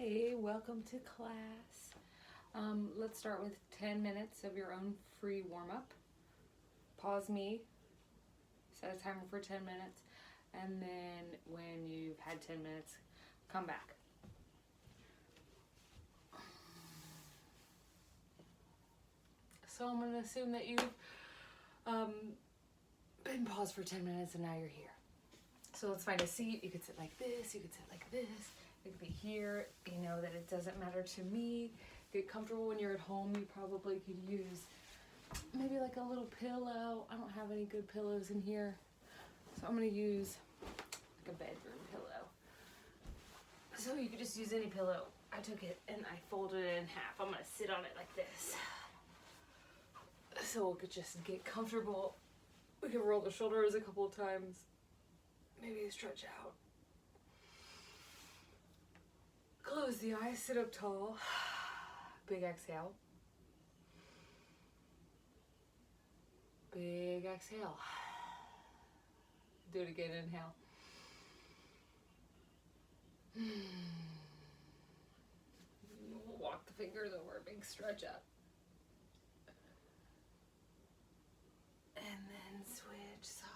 Hey, welcome to class. Let's start with 10 minutes of your own free warm-up. Pause me, set a timer for 10 minutes, and then when you've had 10 minutes, come back. So I'm going to assume that you've been paused for 10 minutes and now you're here. So let's find a seat. You could sit like this, you could sit like this. It could be here. You know that it doesn't matter to me. Get comfortable when you're at home. You probably could use maybe like a little pillow. I don't have any good pillows in here, so I'm going to use like a bedroom pillow. So you could just use any pillow. I took it and I folded it in half. I'm going to sit on it like this. So we could just get comfortable. We could roll the shoulders a couple of times. Maybe stretch out. Close the eyes, sit up tall. Big exhale. Big exhale. Do it again, inhale. Walk the fingers over, big stretch up. And then switch sides.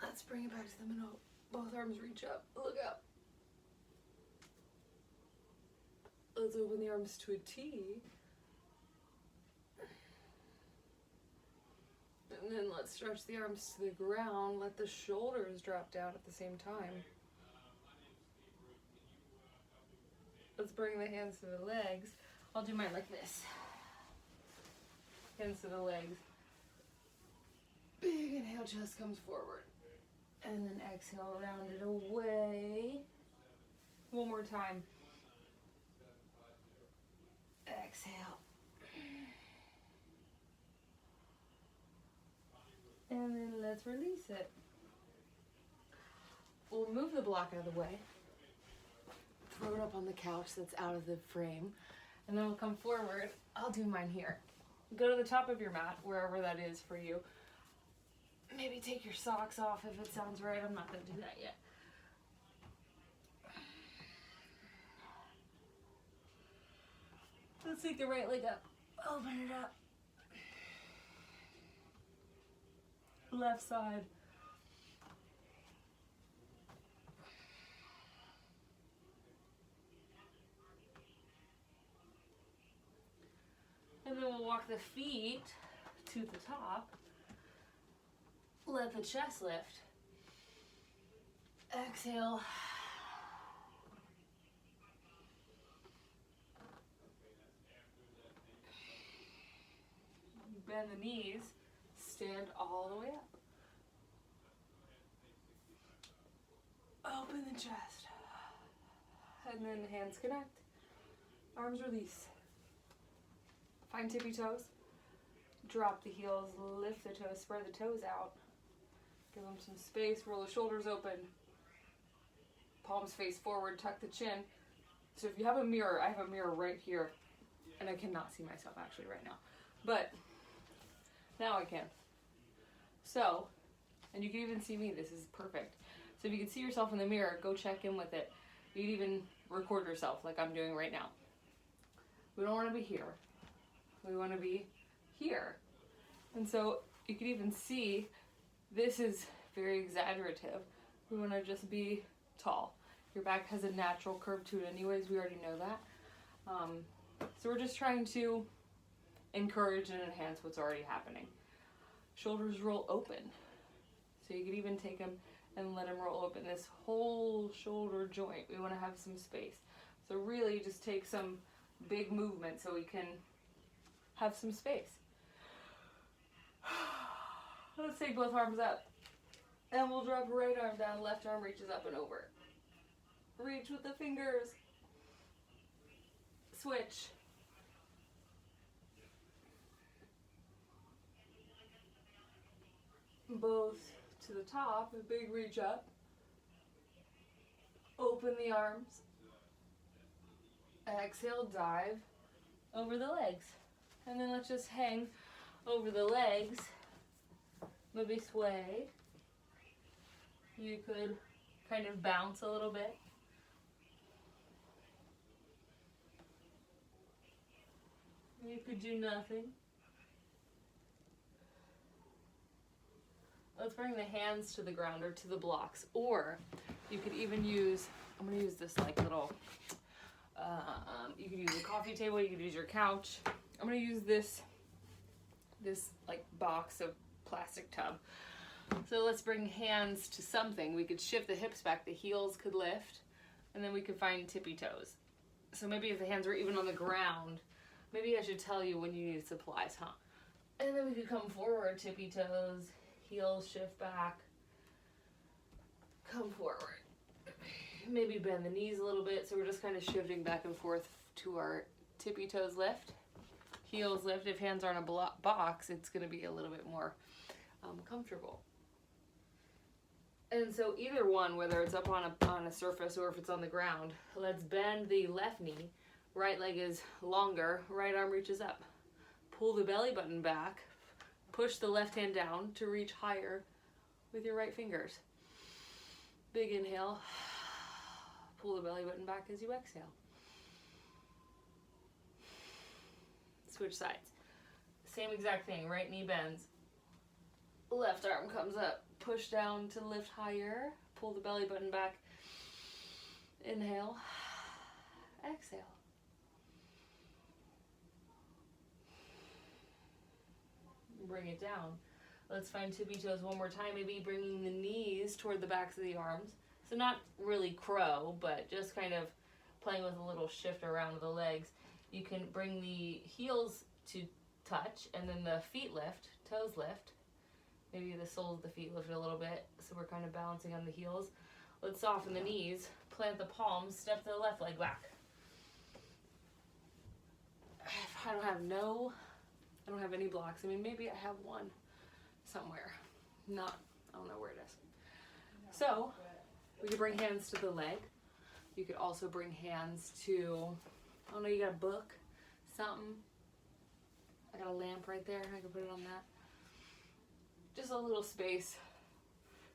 Let's bring it back to the middle. Both arms reach up. Look up. Let's open the arms to a T. And then let's stretch the arms to the ground. Let the shoulders drop down at the same time. Let's bring the hands to the legs. I'll do mine like this. Hands to the legs. Big inhale, chest comes forward. And then exhale, round it away. One more time. Exhale. And then let's release it. We'll move the block out of the way. Throw it up on the couch that's out of the frame. And then we'll come forward. I'll do mine here. Go to the top of your mat, wherever that is for you. Maybe take your socks off if it sounds right. I'm not going to do that yet. Let's take the right leg up. Open it up. Left side. And then we'll walk the feet to the top. Let the chest lift. Exhale. Bend the knees. Stand all the way up. Open the chest. And then hands connect. Arms release. Find tippy toes. Drop the heels. Lift the toes. Spread the toes out. Give them some space. Roll the shoulders open. Palms face forward. Tuck the chin. So if you have a mirror, I have a mirror right here. And I cannot see myself actually right now. But now I can. So, and you can even see me. This is perfect. So if you can see yourself in the mirror, go check in with it. You can even record yourself like I'm doing right now. We don't want to be here. We want to be here. And so you can even see this is very exaggerative. We want to just be tall. Your back has a natural curve to it anyways. We already know that. So we're just trying to encourage and enhance what's already happening. Shoulders roll open. So you could even take them and let them roll open. This whole shoulder joint, we want to have some space. So really just take some big movement so we can have some space. Let's take both arms up. And we'll drop right arm down, left arm reaches up and over. Reach with the fingers. Switch. Both to the top, a big reach up. Open arms. Exhale, dive over the legs. And then let's just hang over the legs. Maybe sway. You could kind of bounce a little bit. You could do nothing. Let's bring the hands to the ground or to the blocks. Or you could even use, I'm going to use this like little, you could use a coffee table, you could use your couch. I'm going to use this like box of plastic tub. So let's bring hands to something. We could shift the hips back, the heels could lift, and then we could find tippy toes. So maybe if the hands were even on the ground, maybe I should tell you when you need supplies, huh? And then we could come forward, tippy toes, heels shift back, come forward. Maybe bend the knees a little bit, so we're just kind of shifting back and forth to our tippy toes lift, heels lift. If hands are on a box, it's going to be a little bit more comfortable. And so either one, whether it's up on a surface or if it's on the ground, let's bend the left knee. Right leg is longer, right arm reaches up. Pull the belly button back, push the left hand down to reach higher with your right fingers. Big inhale, pull the belly button back as you exhale. Switch sides. Same exact thing, right knee bends. Left arm comes up, push down to lift higher, pull the belly button back. Inhale, exhale. Bring it down. Let's find tippy toes one more time, maybe bringing the knees toward the backs of the arms. So not really crow, but just kind of playing with a little shift around the legs. You can bring the heels to touch and then the feet lift, toes lift. Maybe the soles of the feet lift a little bit, so we're kind of balancing on the heels. Let's soften the knees, plant the palms, step the left leg back. I don't have any blocks. I mean, maybe I have one somewhere. I don't know where it is. So, we could bring hands to the leg. You could also bring hands to, I don't know, you got a book, something. I got a lamp right there. I could put it on that. Just a little space.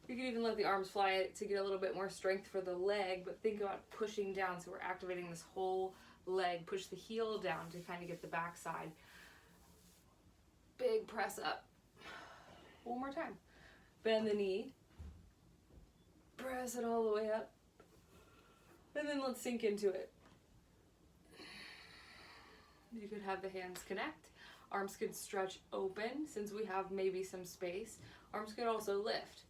You can even let the arms fly to get a little bit more strength for the leg, but think about pushing down. So we're activating this whole leg. Push the heel down to kind of get the back side. Big press up. One more time. Bend the knee. Press it all the way up. And then let's sink into it. You could have the hands connect. Arms could stretch open since we have maybe some space. Arms could also lift.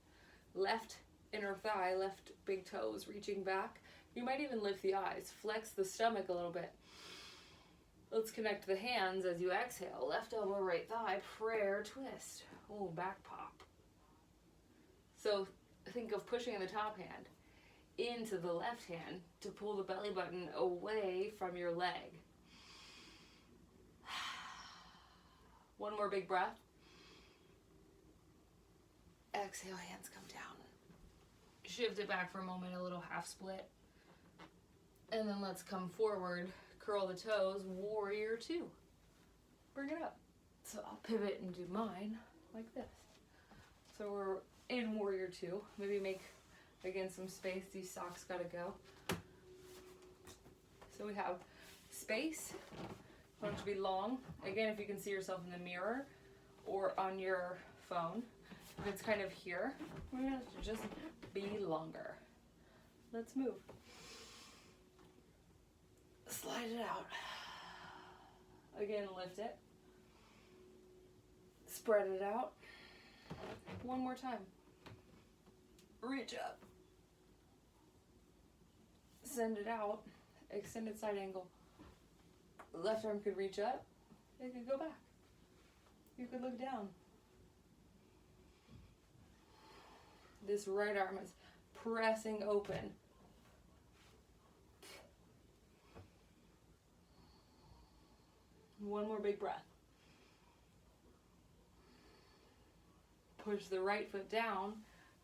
Left inner thigh, left big toes reaching back. You might even lift the eyes. Flex the stomach a little bit. Let's connect the hands as you exhale. Left elbow, right thigh, prayer twist. Oh, back pop. So think of pushing the top hand into the left hand to pull the belly button away from your leg. One more big breath. Exhale, hands come down. Shift it back for a moment, a little half split. And then let's come forward, curl the toes, warrior two. Bring it up. So I'll pivot and do mine like this. So we're in warrior two. Maybe make, again, some space. These socks gotta go. So we have space. Want it to be long. Again, if you can see yourself in the mirror or on your phone, if it's kind of here, we're going to just be longer. Let's move. Slide it out. Again, lift it. Spread it out. One more time. Reach up. Send it out. Extended side angle. Left arm could reach up, it could go back. You could look down. This right arm is pressing open. One more big breath. Push the right foot down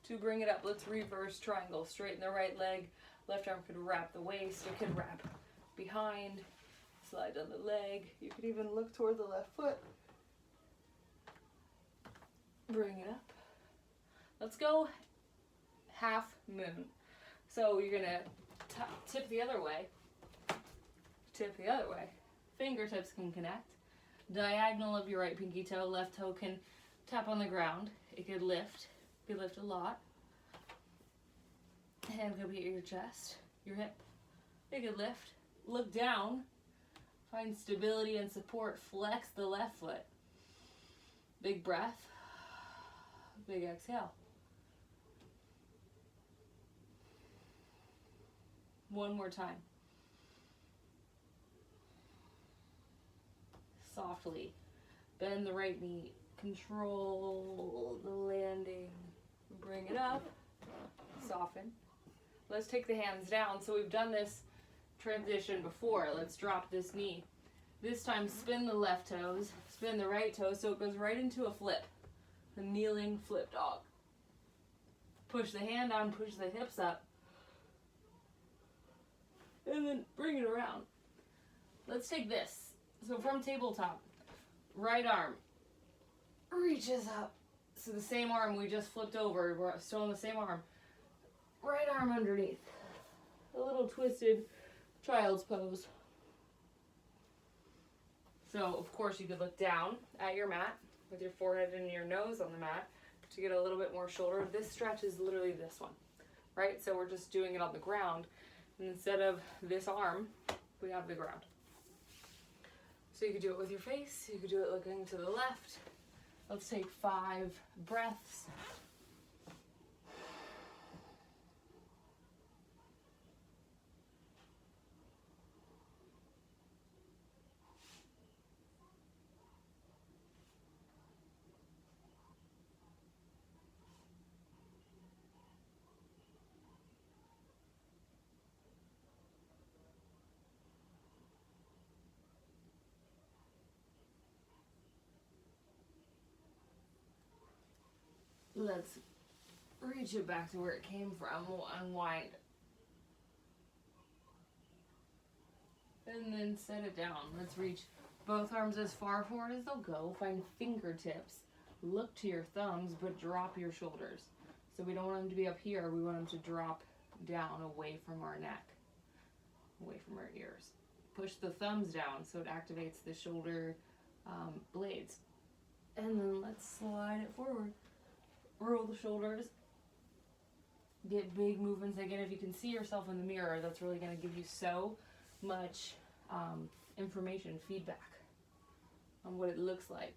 to bring it up. Let's reverse triangle. Straighten the right leg, Left arm could wrap the waist, it could wrap behind, slide down the leg. You could even look toward the left foot. Bring it up. Let's go half moon. So you're gonna tip the other way. Tip the other way. Fingertips can connect. Diagonal of your right pinky toe. Left toe can tap on the ground. It could lift. It could lift a lot. Hand could be at your chest, your hip. It could lift. Look down. Find stability and support. Flex the left foot. Big breath. Big exhale. One more time. Softly. Bend the right knee. Control the landing. Bring it up. Soften. Let's take the hands down. So we've done this transition before. Let's drop this knee. This time spin the left toes. Spin the right toes so it goes right into a flip. A kneeling flip dog. Push the hand on. Push the hips up. And then bring it around. Let's take this. So from tabletop, right arm reaches up. So the same arm we just flipped over, we're still on the same arm. Right arm underneath. A little twisted child's pose. So of course you could look down at your mat with your forehead and your nose on the mat to get a little bit more shoulder. This stretch is literally this one, right? So we're just doing it on the ground. And instead of this arm, we have the ground. So you could do it with your face, you could do it looking to the left. Let's take 5 breaths. Let's reach it back to where it came from. We'll unwind. And then set it down. Let's reach both arms as far forward as they'll go. Find fingertips. Look to your thumbs, but drop your shoulders. So we don't want them to be up here. We want them to drop down away from our neck, away from our ears. Push the thumbs down so it activates the shoulder blades. And then let's slide it forward. Roll the shoulders. Get big movements. Again, if you can see yourself in the mirror, that's really going to give you so much information, feedback on what it looks like.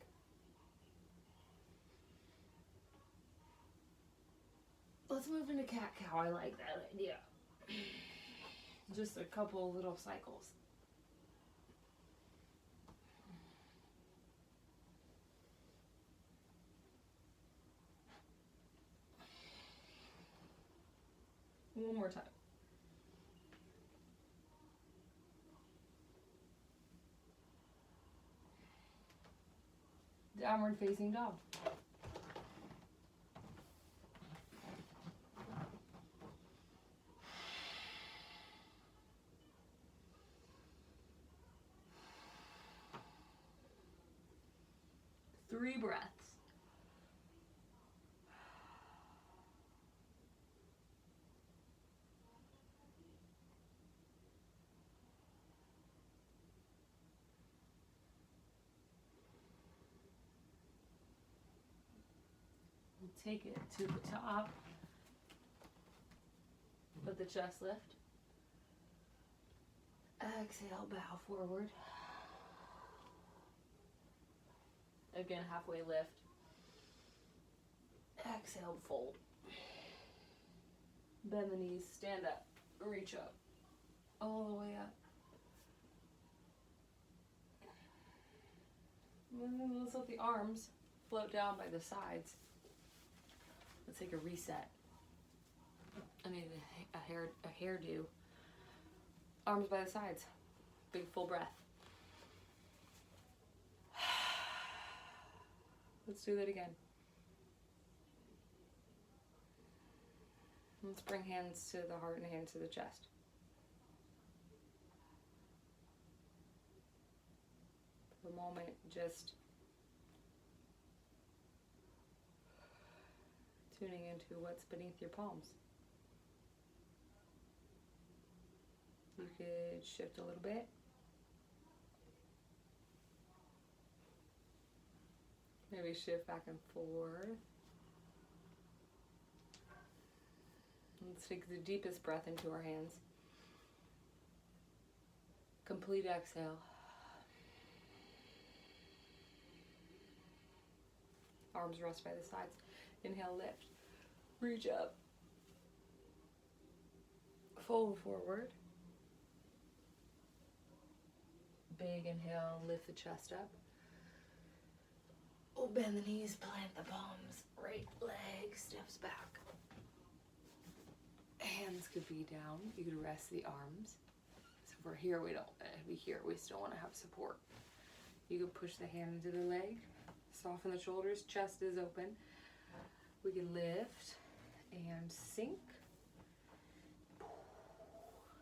Let's move into cat-cow. I like that idea. Just a couple little cycles. One more time. Downward facing dog. Three breaths. Take it to the top. Let the chest lift. Exhale, bow forward. Again, halfway lift. Exhale, fold. Bend the knees, stand up, reach up. All the way up. And then let's let the arms float down by the sides. Let's take a reset. I need a hairdo. Arms by the sides. Big full breath. Let's do that again. Let's bring hands to the heart and hands to the chest. For a moment, just tuning into what's beneath your palms. You could shift a little bit. Maybe shift back and forth. Let's take the deepest breath into our hands. Complete exhale. Arms rest by the sides. Inhale, lift. Reach up. Fold forward. Big inhale, lift the chest up. We'll bend the knees, plant the palms. Right leg steps back. Hands could be down. You could rest the arms. So if we're here, we don't be here. We still want to have support. You could push the hand into the leg. Soften the shoulders. Chest is open. We can lift and sink.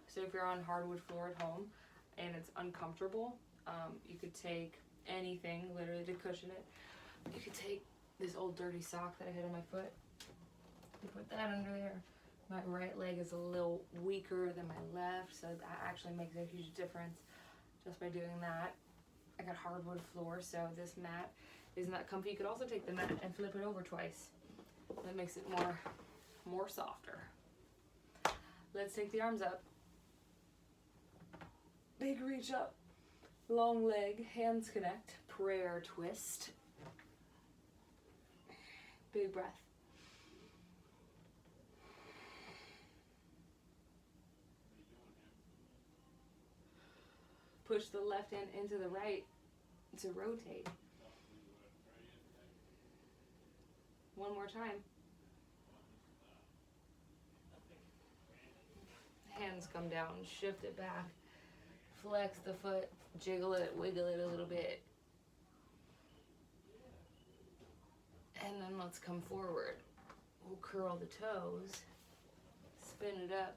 So if you're on hardwood floor at home and it's uncomfortable, you could take anything literally to cushion it. You could take this old dirty sock that I had on my foot and put that under there. My right leg is a little weaker than my left, so that actually makes a huge difference just by doing that. I got hardwood floor, so this mat isn't that comfy. You could also take the mat and flip it over twice. That makes it more softer. Let's take the arms up. Big reach up, long leg, hands connect, prayer twist. Big breath. Push the left hand into the right to rotate. One more time. Hands come down, shift it back. Flex the foot, jiggle it, wiggle it a little bit. And then let's come forward. We'll curl the toes, spin it up.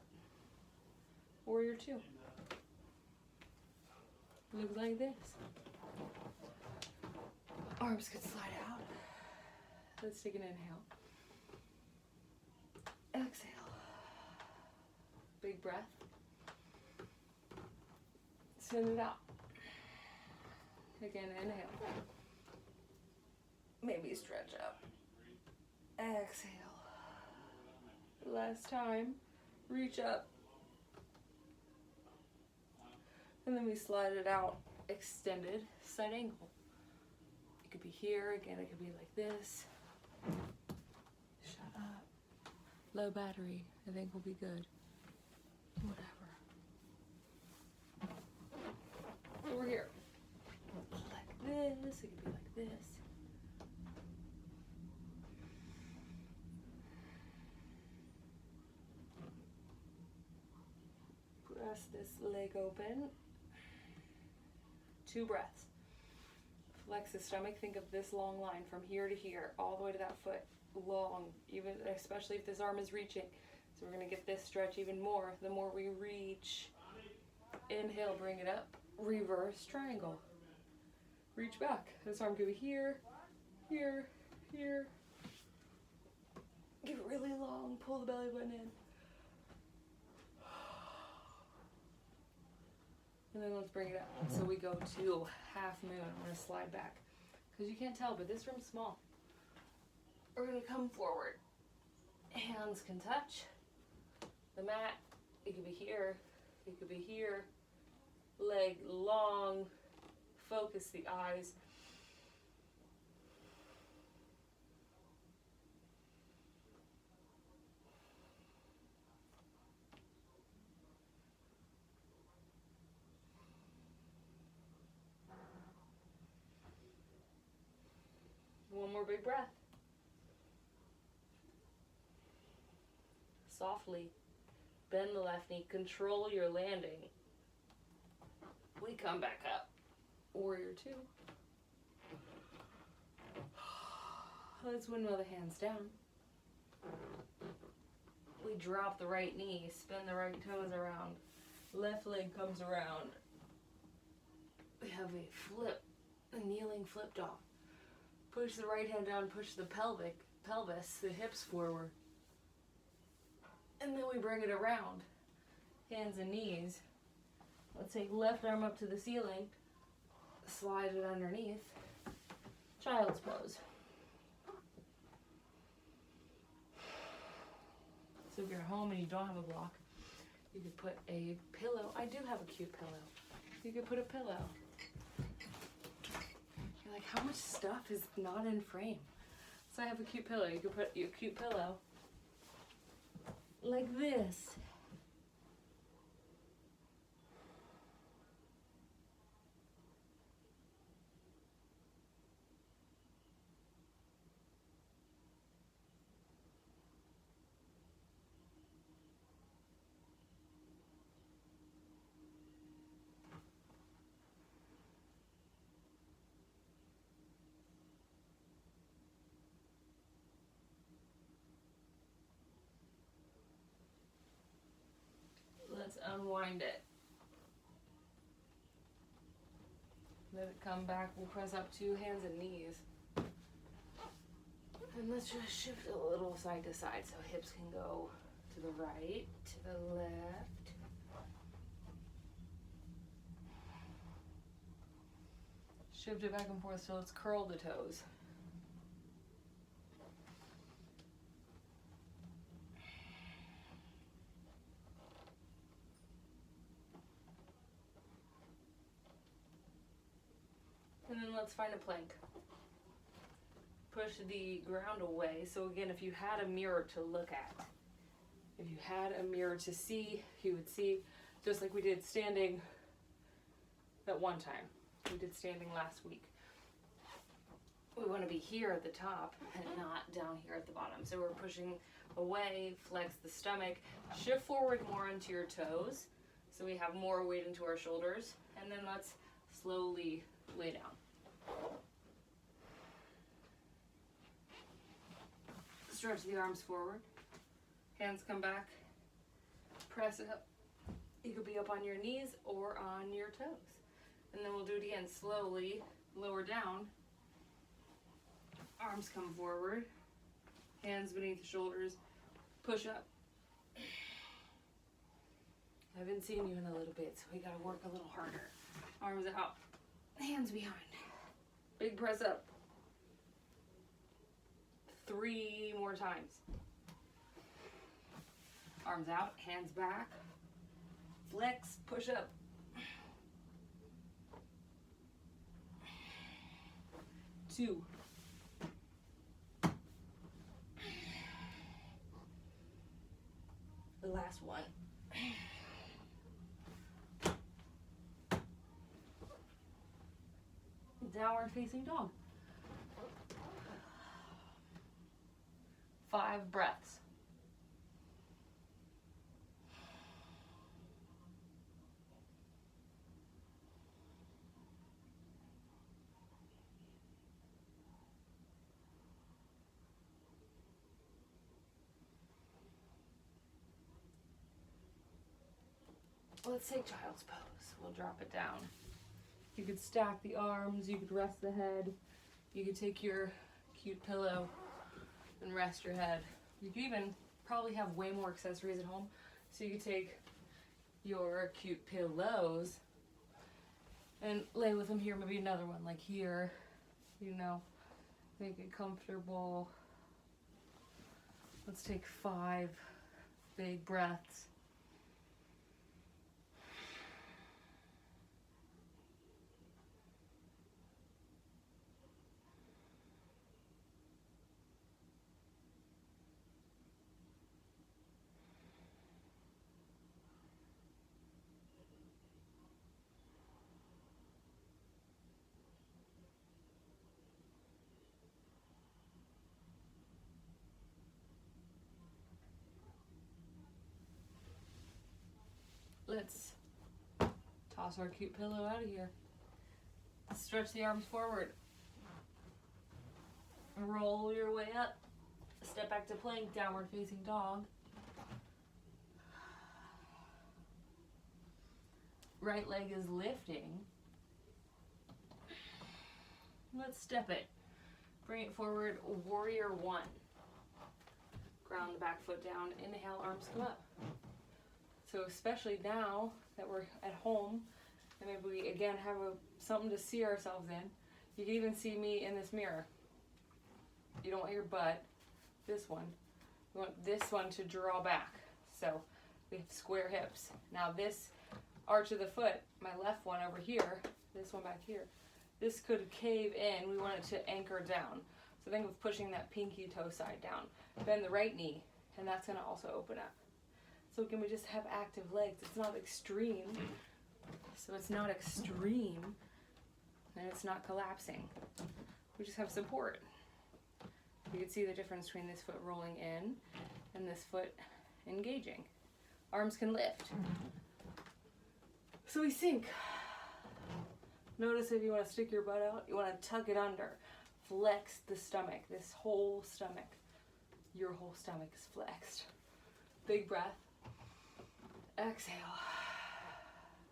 Warrior two. Looks like this. Arms could slide out. Let's take an inhale. Exhale. Big breath. Send it out. Again, inhale. Maybe stretch up. Exhale. Last time. Reach up. And then we slide it out. Extended side angle. It could be here. Again, it could be like this. Shut up. Low battery. I think will be good. Whatever. Over here. Like this. It could be like this. Press this leg open. 2 breaths. Flex the stomach. Think of this long line from here to here, all the way to that foot. Long, even especially if this arm is reaching. So we're going to get this stretch even more. The more we reach. Inhale, bring it up. Reverse triangle. Reach back. This arm could be here, here, here. Get really long. Pull the belly button in. And then let's bring it up. So we go to half moon. I'm going to slide back. Because you can't tell, but this room's small. We're going to come forward. Hands can touch the mat. It could be here. It could be here. Leg long. Focus the eyes. One more big breath. Softly bend the left knee. Control your landing. We come back up. Warrior two. Let's windmill the hands down. We drop the right knee, spin the right toes around. Left leg comes around. We have a flip, a kneeling flip dog. Push the right hand down, push the pelvis, the hips forward. And then we bring it around. Hands and knees. Let's take left arm up to the ceiling. Slide it underneath. Child's pose. So if you're home and you don't have a block, you could put a pillow. I do have a cute pillow. You could put a pillow. You're like, how much stuff is not in frame? So I have a cute pillow. You could put your cute pillow like this. Let's unwind it. Let it come back. We'll press up to hands and knees. And let's just shift a little side to side so hips can go to the right, to the left. Shift it back and forth, so let's curl the toes. And then let's find a plank. Push the ground away. So again, if you had a mirror to look at, if you had a mirror to see, you would see, just like we did standing that one time. We did standing last week. We want to be here at the top and not down here at the bottom. So we're pushing away, flex the stomach, shift forward more into your toes. So we have more weight into our shoulders. And then let's slowly lay down. Stretch the arms forward. Hands come back. Press it up. You could be up on your knees or on your toes. And then we'll do it again. Slowly lower down. Arms come forward. Hands beneath the shoulders. Push up. I haven't seen you in a little bit, so we gotta work a little harder. Arms out. Hands behind. Big press up. 3 more times. Arms out, hands back. Flex, push up. 2. The last one. Downward facing dog. 5 breaths. Let's take child's pose. We'll drop it down. You could stack the arms, you could rest the head, you could take your cute pillow and rest your head. You could even probably have way more accessories at home. So you could take your cute pillows and lay with them here, maybe another one like here, you know, make it comfortable. Let's take 5 big breaths. Let's toss our cute pillow out of here. Stretch the arms forward. Roll your way up. Step back to plank, downward facing dog. right leg is lifting. Let's step it. Bring it forward, warrior one. Ground the back foot down, inhale, arms come up. So especially now that we're at home, and maybe we again have something to see ourselves in, you can even see me in this mirror. You don't want your butt, this one. You want this one to draw back. So we have square hips. Now this arch of the foot, my left one over here, this one back here, this could cave in. We want it to anchor down. So think of pushing that pinky toe side down. Bend the right knee, and that's going to also open up. So can we just have active legs? It's not extreme. So it's not extreme, and it's not collapsing. We just have support. You can see the difference between this foot rolling in and this foot engaging. Arms can lift. So we sink. Notice if you want to stick your butt out, you want to tuck it under. Flex the stomach, this whole stomach. Your whole stomach is flexed. Big breath. Exhale.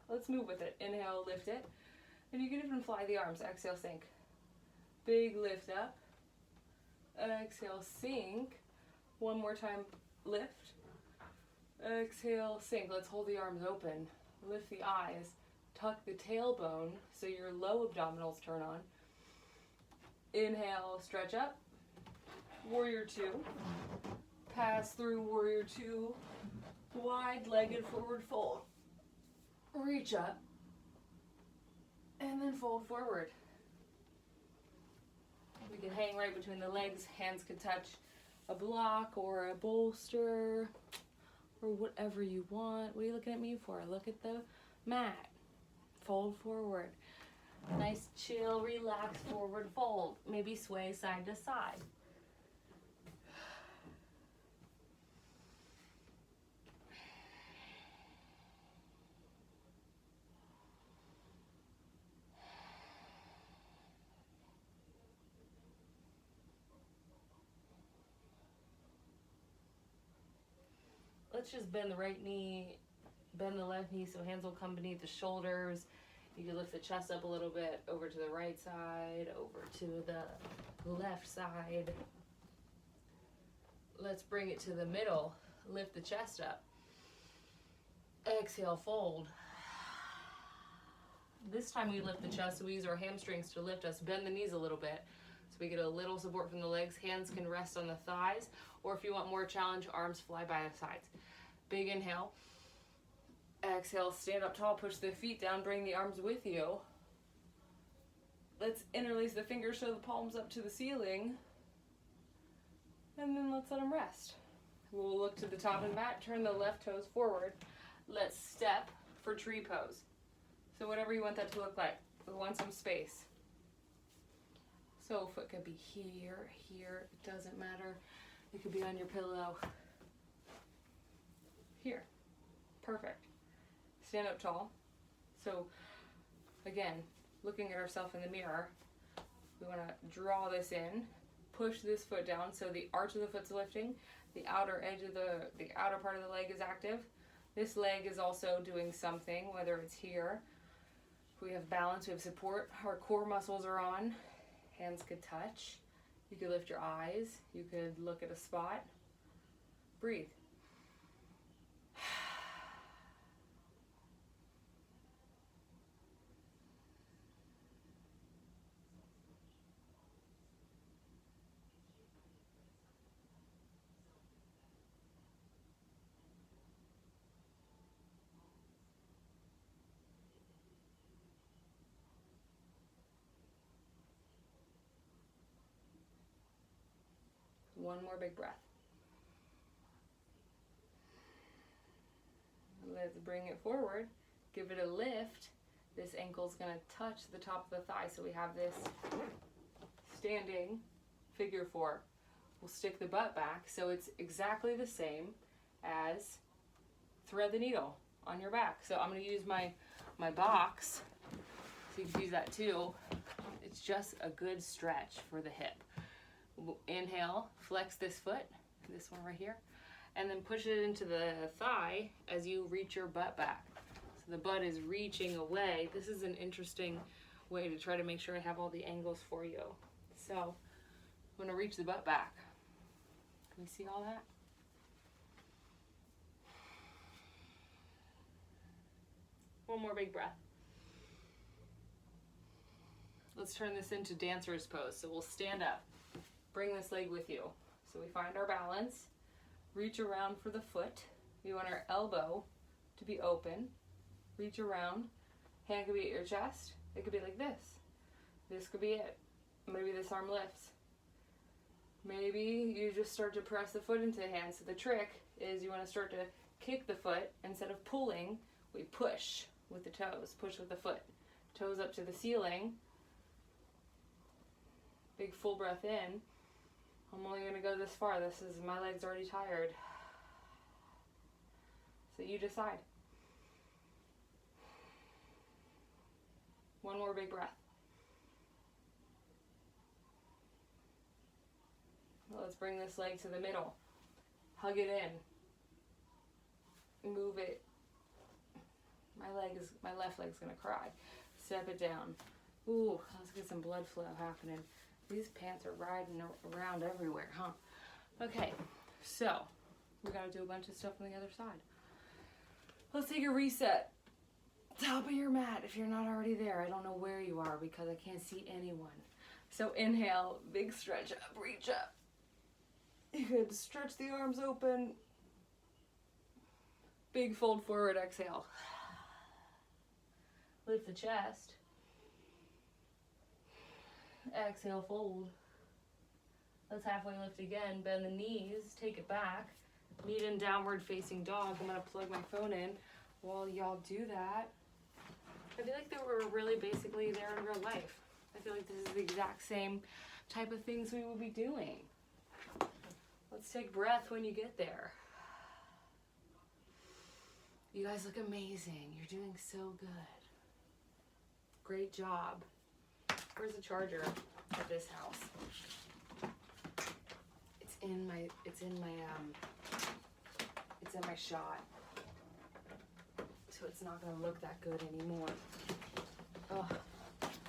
Let's move with it. Inhale, lift it. And you can even fly the arms. Exhale, sink. Big lift up. Exhale, sink. One more time, lift. Exhale, sink. Let's hold the arms open. Lift the eyes. Tuck the tailbone so your low abdominals turn on. Inhale, stretch up. Warrior two. Pass through warrior two. Wide-legged forward fold. Reach up. And then fold forward. We can hang right between the legs. Hands can touch a block or a bolster or whatever you want. What are you looking at me for? Look at the mat. Fold forward. Nice, chill, relax, forward fold. Maybe sway side to side. Let's just bend the right knee, bend the left knee so hands will come beneath the shoulders. You can lift the chest up a little bit, over to the right side, over to the left side. Let's bring it to the middle. Lift the chest up. Exhale, fold. This time we lift the chest, so we use our hamstrings to lift us. Bend the knees a little bit so we get a little support from the legs. Hands can rest on the thighs, or if you want more challenge, arms fly by the sides. Big inhale. Exhale, stand up tall, push the feet down, bring the arms with you. Let's interlace the fingers, show the palms up to the ceiling. And then let's let them rest. We'll look to the top of the mat, turn the left toes forward. Let's step for tree pose. So whatever you want that to look like, we want some space. So foot could be here, here, it doesn't matter. It could be on your pillow. Here, perfect. Stand up tall. So again, looking at ourselves in the mirror, we want to draw this in, push this foot down so the arch of the foot's lifting, the outer edge of the outer part of the leg is active. This leg is also doing something, whether it's here. We have balance, we have support, our core muscles are on, hands could touch. You could lift your eyes, you could look at a spot. Breathe. One more big breath. Let's bring it forward. Give it a lift. This ankle's going to touch the top of the thigh. So we have this standing figure four. We'll stick the butt back. So it's exactly the same as thread the needle on your back. So I'm going to use my box. So you can use that too. It's just a good stretch for the hip. Inhale, flex this foot, this one right here, and then push it into the thigh as you reach your butt back. So the butt is reaching away. This is an interesting way to try to make sure I have all the angles for you. So I'm going to reach the butt back. Can you see all that? One more big breath. Let's turn this into dancer's pose. So we'll stand up. Bring this leg with you. So we find our balance. Reach around for the foot. We want our elbow to be open. Reach around. Hand could be at your chest. It could be like this. This could be it. Maybe this arm lifts. Maybe you just start to press the foot into the hand. So the trick is you want to start to kick the foot. Instead of pulling, we push with the toes. Push with the foot. Toes up to the ceiling. Big full breath in. I'm only going to go this far. My leg's already tired. So you decide. One more big breath. Well, let's bring this leg to the middle. Hug it in. Move it. My left leg's going to cry. Step it down. Ooh, let's get some blood flow happening. These pants are riding around everywhere, huh? Okay, so we got to do a bunch of stuff on the other side. Let's take a reset. Top of your mat if you're not already there. I don't know where you are because I can't see anyone. So inhale, big stretch up, reach up. You could stretch the arms open. Big fold forward, exhale. Lift the chest. Exhale, fold. Let's halfway lift again. Bend the knees, take it back. Meet in downward facing dog. I'm going to plug my phone in while y'all do that. I feel like we're really basically there in real life. I feel like this is the exact same type of things we will be doing. Let's take breath when you get there. You guys look amazing. You're doing so good. Great job. Where's the charger at this house? It's in my shot. So it's not gonna look that good anymore. Oh,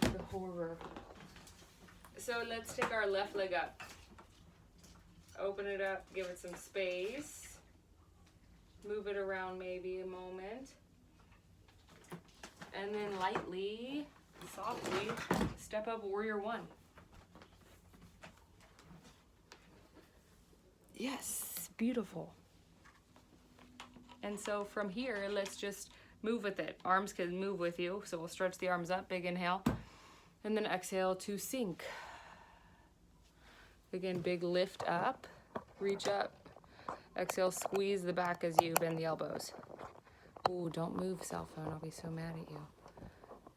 the horror. So let's take our left leg up. Open it up, give it some space. Move it around maybe a moment. And then lightly, softly, step up warrior one. Yes, beautiful. And so from here, let's just move with it. Arms can move with you. So we'll stretch the arms up, big inhale. And then exhale to sink. Again, big lift up, reach up. Exhale, squeeze the back as you bend the elbows. Ooh, don't move, cell phone. I'll be so mad at you.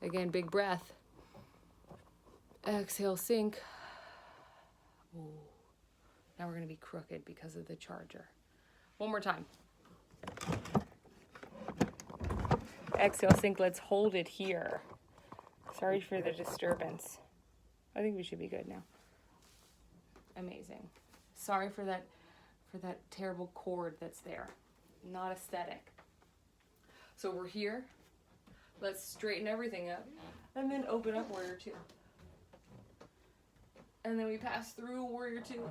Again, big breath. Exhale, sink. Ooh. Now we're going to be crooked because of the charger. One more time. Exhale, sink. Let's hold it here. Sorry for the disturbance. I think we should be good now. Amazing. Sorry for that terrible cord that's there. Not aesthetic. So we're here. Let's straighten everything up and then open up warrior two. And then we pass through warrior two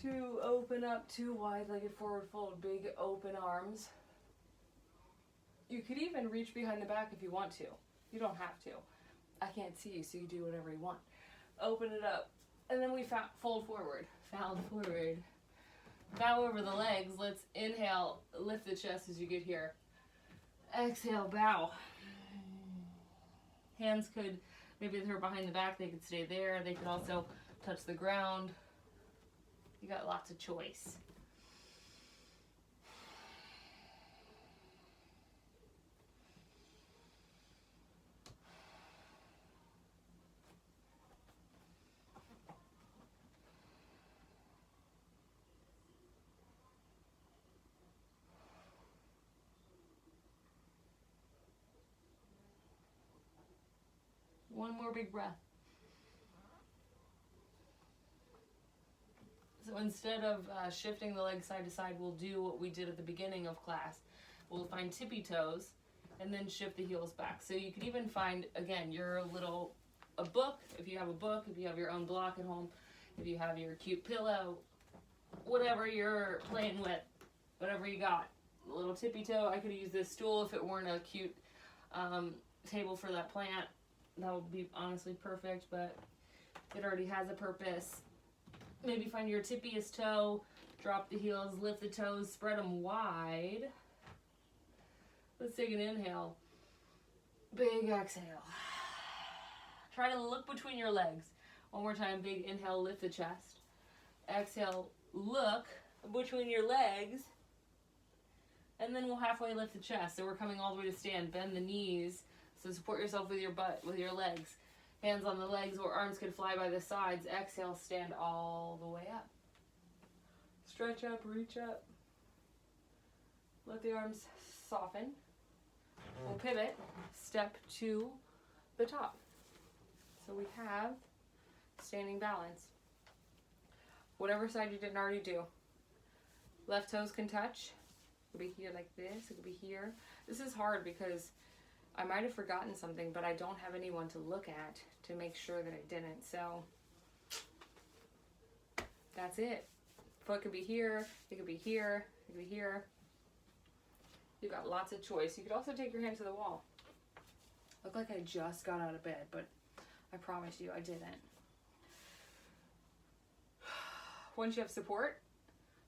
to open up to wide-legged forward fold, big open arms. You could even reach behind the back if you want to. You don't have to. I can't see you, so you do whatever you want. Open it up. And then we fold forward. Fold forward. Bow over the legs. Let's inhale, lift the chest as you get here. Exhale, bow. Hands could, maybe they're behind the back, they could stay there. They could also touch the ground. You got lots of choice. One more big breath. So instead of shifting the legs side to side, we'll do what we did at the beginning of class. We'll find tippy toes, and then shift the heels back. So you could even find, again, a book, if you have a book, if you have your own block at home, if you have your cute pillow, whatever you're playing with, whatever you got. A little tippy toe. I could use this stool if it weren't a cute table for that plant. That would be honestly perfect, but it already has a purpose. Maybe find your tippiest toe, drop the heels, lift the toes, spread them wide. Let's take an inhale. Big exhale. Try to look between your legs. One more time, big inhale, lift the chest. Exhale, look between your legs. And then we'll halfway lift the chest. So we're coming all the way to stand. Bend the knees. So support yourself with your butt, with your legs. Hands on the legs or arms could fly by the sides. Exhale, stand all the way up. Stretch up, reach up. Let the arms soften. We'll pivot, step to the top. So we have standing balance. Whatever side you didn't already do. Left toes can touch. It could be here like this. It could be here. This is hard because I might have forgotten something, but I don't have anyone to look at to make sure that I didn't. So that's it. Foot could be here. It could be here. It could be here. You've got lots of choice. You could also take your hand to the wall. Look like I just got out of bed, but I promise you I didn't. Once you have support,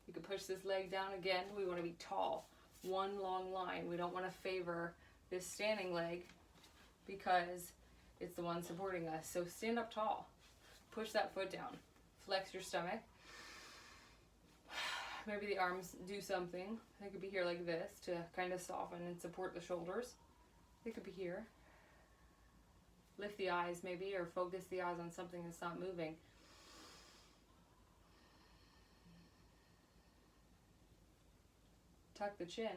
you can push this leg down again. We want to be tall. One long line. We don't want to favor this standing leg because it's the one supporting us. So stand up tall. Push that foot down. Flex your stomach. Maybe the arms do something. They could be here like this to kind of soften and support the shoulders. They could be here. Lift the eyes maybe, or focus the eyes on something that's not moving. Tuck the chin.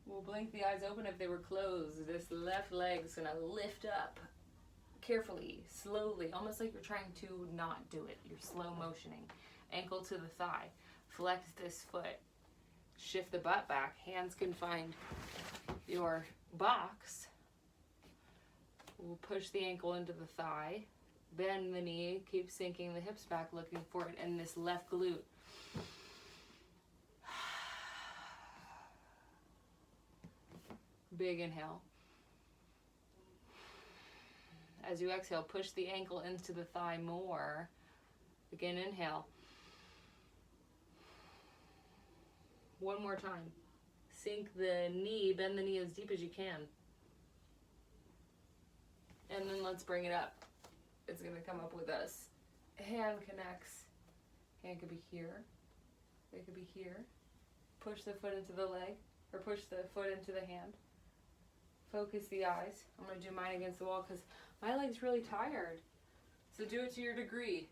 We'll blink the eyes open if they were closed. This left leg is going to lift up carefully, slowly, almost like you're trying to not do it. You're slow motioning. Ankle to the thigh. Flex this foot. Shift the butt back. Hands can find your box. We'll push the ankle into the thigh. Bend the knee. Keep sinking the hips back, looking for it in this left glute. Big inhale. As you exhale, push the ankle into the thigh more. Again, inhale. One more time. Sink the knee, bend the knee as deep as you can. And then let's bring it up. It's going to come up with us. Hand connects. Hand could be here. It could be here. Push the foot into the leg, or push the foot into the hand. Focus the eyes. I'm going to do mine against the wall because my leg's really tired. So do it to your degree.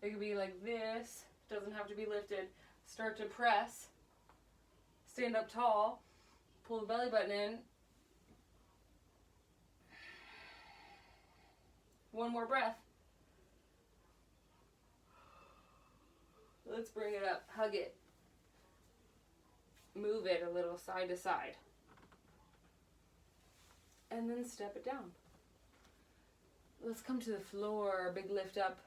It could be like this. Doesn't have to be lifted. Start to press. Stand up tall. Pull the belly button in. One more breath. Let's bring it up. Hug it. Move it a little side to side. And then step it down. Let's come to the floor. Big lift up.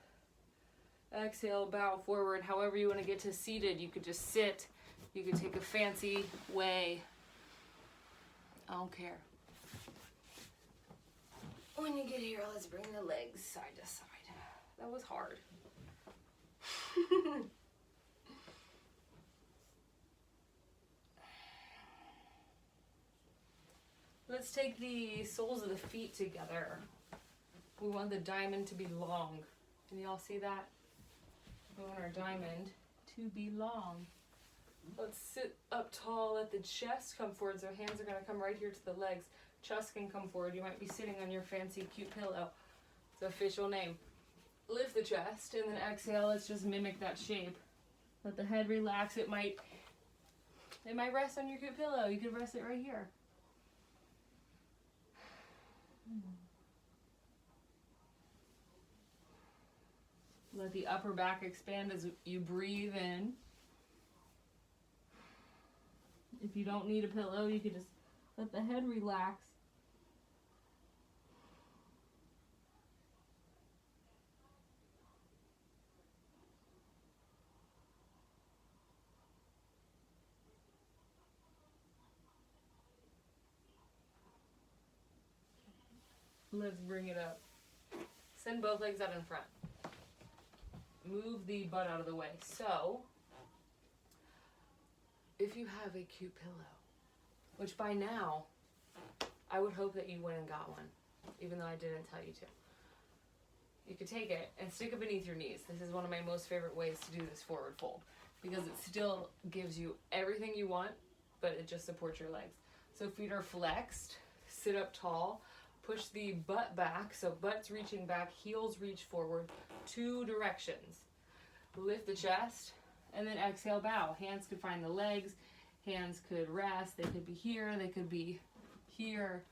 Exhale, bow forward. However you want to get to seated. You could just sit. You could take a fancy way. I don't care. When you get here, let's bring the legs side to side. That was hard. Let's take the soles of the feet together. We want the diamond to be long. Can you all see that? We want our diamond to be long. Let's sit up tall, let the chest come forward. So hands are going to come right here to the legs. Chest can come forward. You might be sitting on your fancy cute pillow. It's the official name. Lift the chest and then exhale. Let's just mimic that shape. Let the head relax. It might rest on your cute pillow. You could rest it right here. Let the upper back expand as you breathe in. If you don't need a pillow, you could just let the head relax. Let's bring it up. Send both legs out in front. Move the butt out of the way. So, if you have a cute pillow, which by now, I would hope that you went and got one, even though I didn't tell you to. You could take it and stick it beneath your knees. This is one of my most favorite ways to do this forward fold because it still gives you everything you want, but it just supports your legs. So feet are flexed, sit up tall, push the butt back, so butt's reaching back, heels reach forward, 2 directions. Lift the chest, and then exhale, bow. Hands could find the legs, hands could rest, they could be here, they could be here.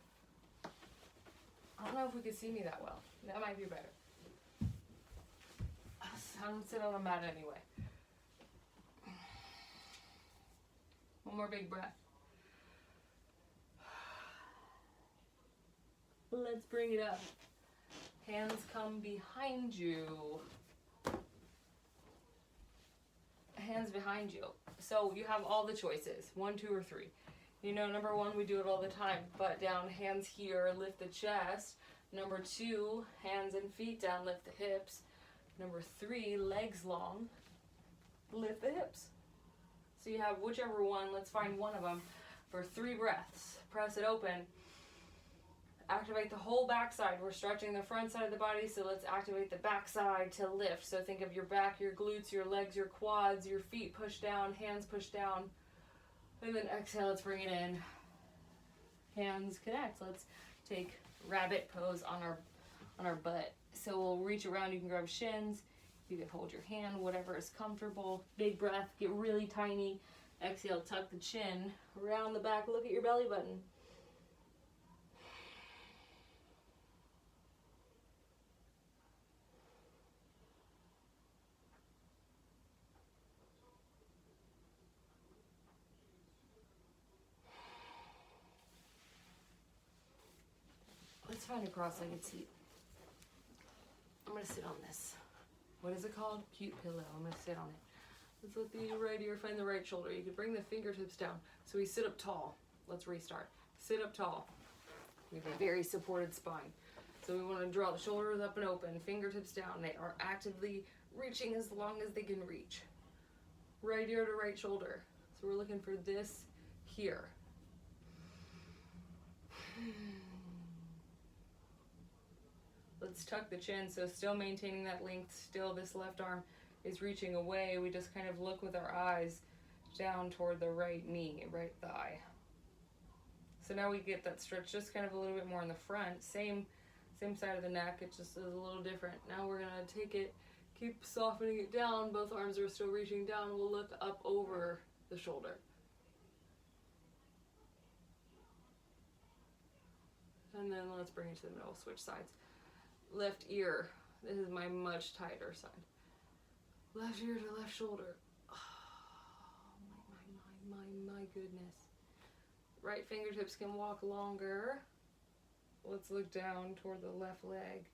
I don't know if we could see me that well. That might be better. I don't sit on a mat anyway. One more big breath. Let's bring it up. Hands come behind you. Hands behind you. So you have all the choices, 1, 2, or 3. You know, number 1, we do it all the time. Butt down, hands here, lift the chest. Number 2, hands and feet down, lift the hips. Number 3, legs long, lift the hips. So you have whichever one, let's find one of them for 3 breaths. Press it open. Activate the whole backside. We're stretching the front side of the body, so let's activate the backside to lift. So think of your back, your glutes, your legs, your quads, your feet push down, hands push down. And then exhale, let's bring it in. Hands connect. Let's take rabbit pose on our butt. So we'll reach around, you can grab shins, you can hold your hand, whatever is comfortable. Big breath, get really tiny. Exhale, tuck the chin, around the back, look at your belly button. Let's find a cross-legged seat. I'm gonna sit on this. What is it called? Cute pillow. I'm gonna sit on it. Let's let the right ear find the right shoulder. You could bring the fingertips down. So we sit up tall. Let's restart. Sit up tall. We have a very supported spine. So we want to draw the shoulders up and open, fingertips down. They are actively reaching as long as they can reach. Right ear to right shoulder. So we're looking for this here. Let's tuck the chin, so still maintaining that length, still this left arm is reaching away. We just kind of look with our eyes down toward the right knee, right thigh. So now we get that stretch just kind of a little bit more in the front, same side of the neck, it just is a little different. Now we're gonna take it, keep softening it down, both arms are still reaching down, we'll look up over the shoulder. And then let's bring it to the middle, switch sides. Left ear, this is my much tighter side. Left ear to left shoulder. Oh, my goodness. Right fingertips can walk longer. Let's look down toward the left leg.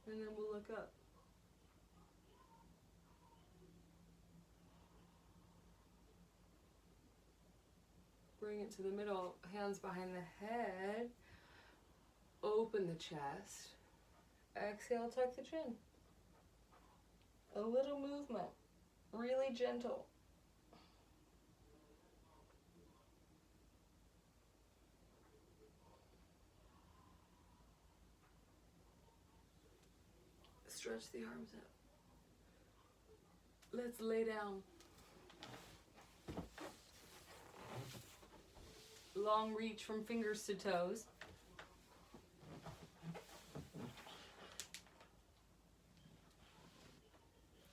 And then we'll look up. Bring it to the middle, hands behind the head. Open the chest. Exhale, tuck the chin. A little movement, really gentle. Stretch the arms out. Let's lay down. Long reach from fingers to toes.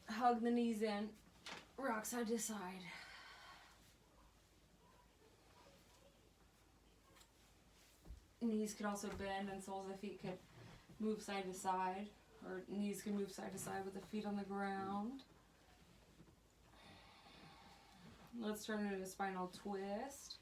Hug the knees in. Rock side to side. Knees could also bend and soles of feet could move side to side. Or knees can move side to side with the feet on the ground. Let's turn it into a spinal twist.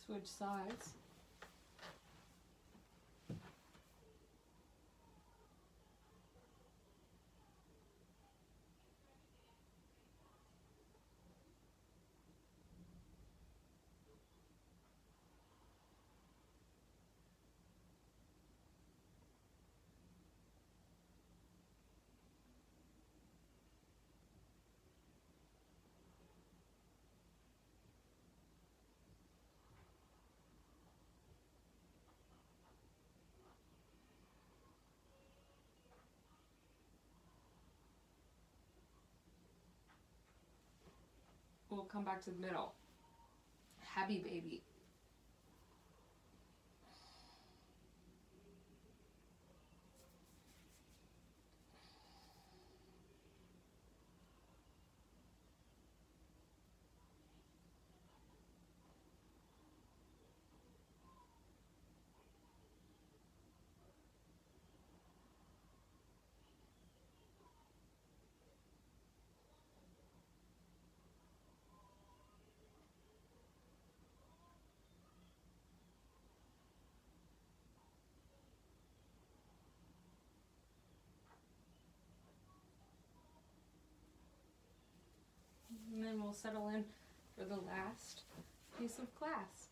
Switch sides. We'll come back to the middle. Happy baby. And then we'll settle in for the last piece of class.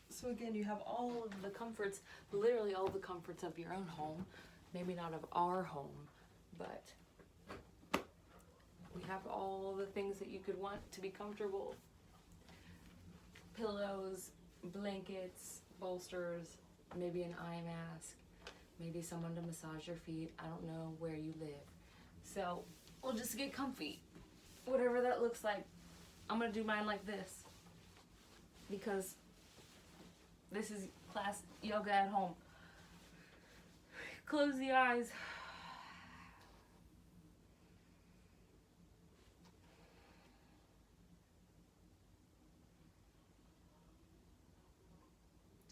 So again, you have all of the comforts, literally all the comforts of your own home. Maybe not of our home, but we have all the things that you could want to be comfortable. Pillows, blankets, bolsters, maybe an eye mask, maybe someone to massage your feet. I don't know where you live. So we'll just get comfy, whatever that looks like. I'm gonna do mine like this because this is class yoga at home. Close the eyes.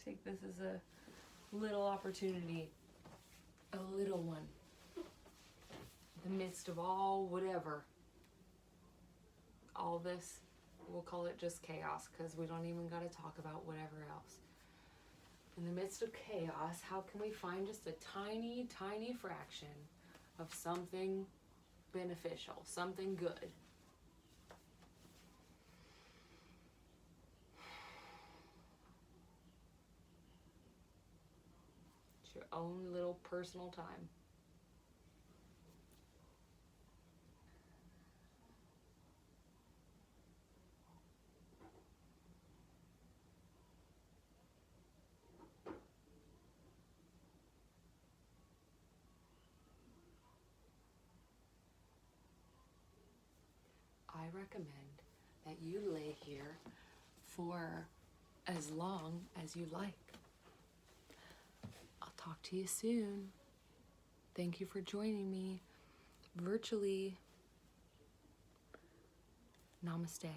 Take this as a little opportunity, a little one. In the midst of all whatever, all this, we'll call it just chaos because we don't even got to talk about whatever else. In the midst of chaos, how can we find just a tiny, tiny fraction of something beneficial, something good? It's your own little personal time. I recommend that you lay here for as long as you like. I'll talk to you soon. Thank you for joining me virtually. Namaste.